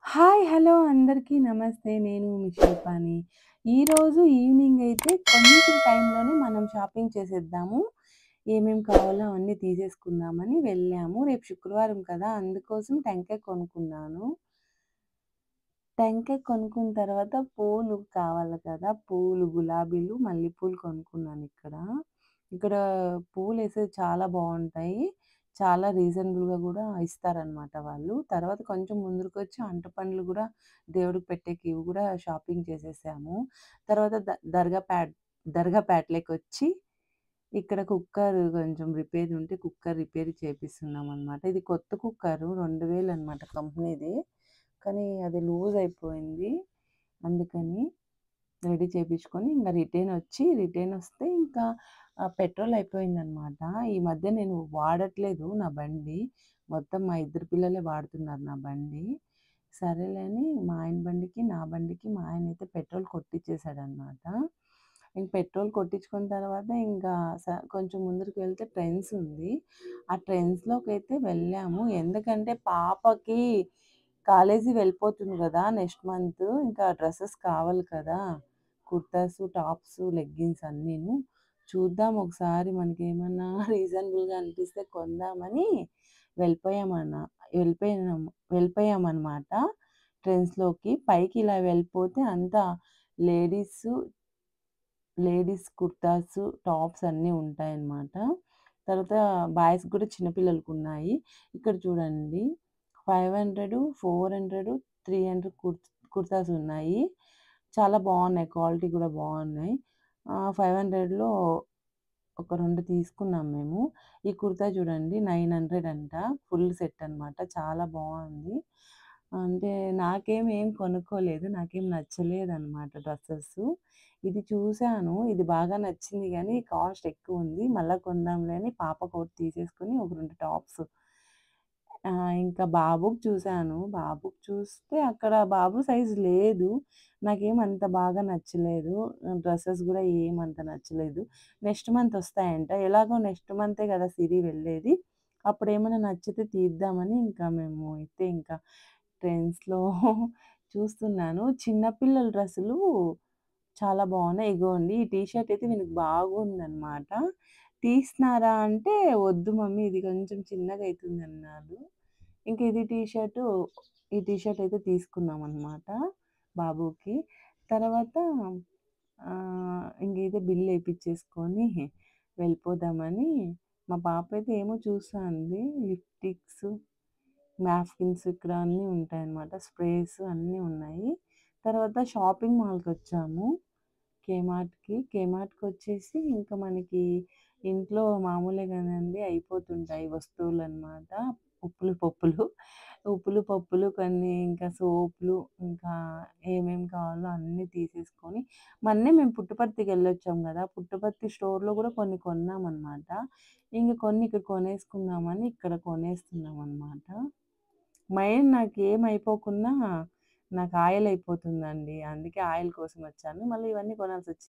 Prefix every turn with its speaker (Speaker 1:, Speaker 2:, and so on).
Speaker 1: Hi! Hello! అందరికీ నమస్తే. నేను మీ శిల్పాని. ఈరోజు ఈవినింగ్ అయితే కొంచెం టైంలోనే మనం షాపింగ్ చేసేద్దాము. ఏమేం కావాలో అవన్నీ తీసేసుకుందామని వెళ్ళాము. రేపు శుక్రవారం కదా! అందుకోసం టెంకాయ కొనుక్కున్నాను. టెంకాయ కొనుక్కున్న తర్వాత పూలు కావాలి కదా! పూలు, గులాబీలు, మల్లెపూలు కొనుక్కున్నానిక్కడ. ఇక్కడ పూలేసేవి చాలా బావుంటాయి. చాలా రీజనబుల్‌గా గూడా ఇస్తారనమాట వాళ్ళు. తర్వాత కొంచెం ముందుకొచ్చి అంటుపండ్లు గూడా దేవుడికి పెట్టేకి ఇవి గూడా షాపింగ్ చేసేసాము. తర్వాత దర్గాపేటలోకొచ్చి ఇక్కడ కుక్కర్ కొంచెం రిపేర్ ఉంటే కుక్కర్ రిపేర్ చేపిస్తున్నామనమాట. ఇది కొత్త కుక్కరు 2000 అనమాట కంపెనీది. కానీ అది లూజ్ అయిపోయింది. అందుకని రెడీ చేపించుకొని ఇంక రిటర్నొస్తే ఇంకా పెట్రోల్ అయిపోయిందనమాట. ఈ మధ్య నేను వాడట్లేదు నా బండి. మొత్తం మా ఇద్దరు పిల్లలే వాడుతున్నారు నా బండి. సరేలే అని మా ఆయన బండికి, నా బండికి మా ఆయనైతే పెట్రోల్ కొట్టిచ్చేసాడనమాట. ఇంక పెట్రోల్ కొట్టించుకున్న తర్వాత ఇంకా కొంచెం ముందరికి వెళ్తే ట్రెండ్స్ ఉంది. ఆ ట్రెండ్స్‌లోకైతే వెళ్ళాము. ఎందుకంటే పాపకి కాలేజీ వెళ్ళిపోతుంది గదా! Next month. ఇంకా డ్రెసెస్ కావాలి కదా! కుర్తాసు, టాప్సు, లెగ్గింగ్స్ అన్నీను. చూద్దాం ఒకసారి మనకేమన్నా రీజనబుల్‌గా అనిపిస్తే కొందామని వెళ్ళిపోయామన వెళ్ళిపోయినాము వెళ్ళిపోయామనమాట ట్రెండ్స్‌లోకి. పైకి ఇలా వెళ్ళిపోతే అంతా లేడీసు లేడీస్ కుర్తాసు, టాప్స్ అన్నీ ఉంటాయన్నమాట. తర్వాత బాయ్స్‌కి కూడా చిన్న పిల్లలకున్నాయి. ఇక్కడ చూడండి 500, 400, 300 కుర్తాస్ ఉన్నాయి. చాలా బావున్నాయి. క్వాలిటీ కూడా బావున్నాయి. 500లో ఒక 2 తీసుకున్నాం మేము. ఈ కుర్తా చూడండి 900 అంట. ఫుల్ సెట్ అనమాట. చాలా బావుంది. అంటే ఏం కొనుక్కోలేదు. నాకేం నచ్చలేదనమాట డ్రెసెసు. ఇది చూసాను. ఇది బాగా నచ్చింది గానీ కాస్ట్ ఎక్కువుంది. మళ్ళా కొందాంలే అని పాపకొకటి తీసేసుకొని ఒక 2 టాప్స్ ఇంకా బాబుకి చూసాను. బాబుకి చూస్తే అక్కడ బాబు సైజ్ లేదు. నాకేం అంత బాగా నచ్చలేదు. డ్రెసెస్ గూడా ఏమంత నచ్చలేదు. నెక్స్ట్ మంత్ ఒస్తాయంట. ఎలాగో నెక్స్ట్ మంతే గదా! సిరి వెళ్ళేది. అప్పుడేమన్నా నచ్చితే తీద్దామని ఇంకా మేము అయితే ఇంకా ట్రెండ్స్‌లో చూస్తున్నాను. చిన్న పిల్లల డ్రెస్సులు చాలా బావున్నాయి. ఇగోండి ఈ టీ షర్ట్ అయితే వీనికి బాగుందనమాట. తీస్తున్నారా అంటే, "వద్దు మమ్మీ ఇది కొంచెం చిన్నగయితుందన్నాడు." ఇంక ఈ టీ షర్ట్ అయితే తీసుకున్నామనమాట బాబుకి. తర్వాత ఇంక ఇదే బిల్లేపిచ్చేసుకొని వెళ్ళిపోదామని మా పాప అయితే ఏమో చూస్తాంది. లిప్‌స్టిక్స్, నాప్కిన్స్ ఇక్కడ అన్నీ ఉంటాయన్నమాట. స్ప్రేస్ అన్నీ ఉన్నాయి. తర్వాత షాపింగ్ మాల్‌కొచ్చాము. కేమార్ట్‌కొచ్చేసి ఇంకా మనకి ఇంట్లో మామూలే గదండీ అయిపోతుంటాయి వస్తువులనమాట. ఉప్పులు, పప్పులు కొన్ని ఇంకా సోపులు, ఇంకా ఏమేమి కావాలో అన్నీ తీసేసుకొని మొన్నే మేము పుట్టపర్తికెళ్ళొచ్చాం గదా! పుట్టపర్తి స్టోర్‌లో గూడా కొన్ని కొన్నామనమాట. ఇంక కొన్ని ఇక్కడ కొనేసుకుందామని ఇక్కడ కొనేస్తున్నామనమాట. మెయిన్ నాకేమైపోకున్నా నాకు ఆయిల్ అయిపోతుందండి. అందుకే ఆయిల్ కోసం వచ్చాను. మళ్ళీ ఇవన్నీ కొనాల్సొచ్చింది.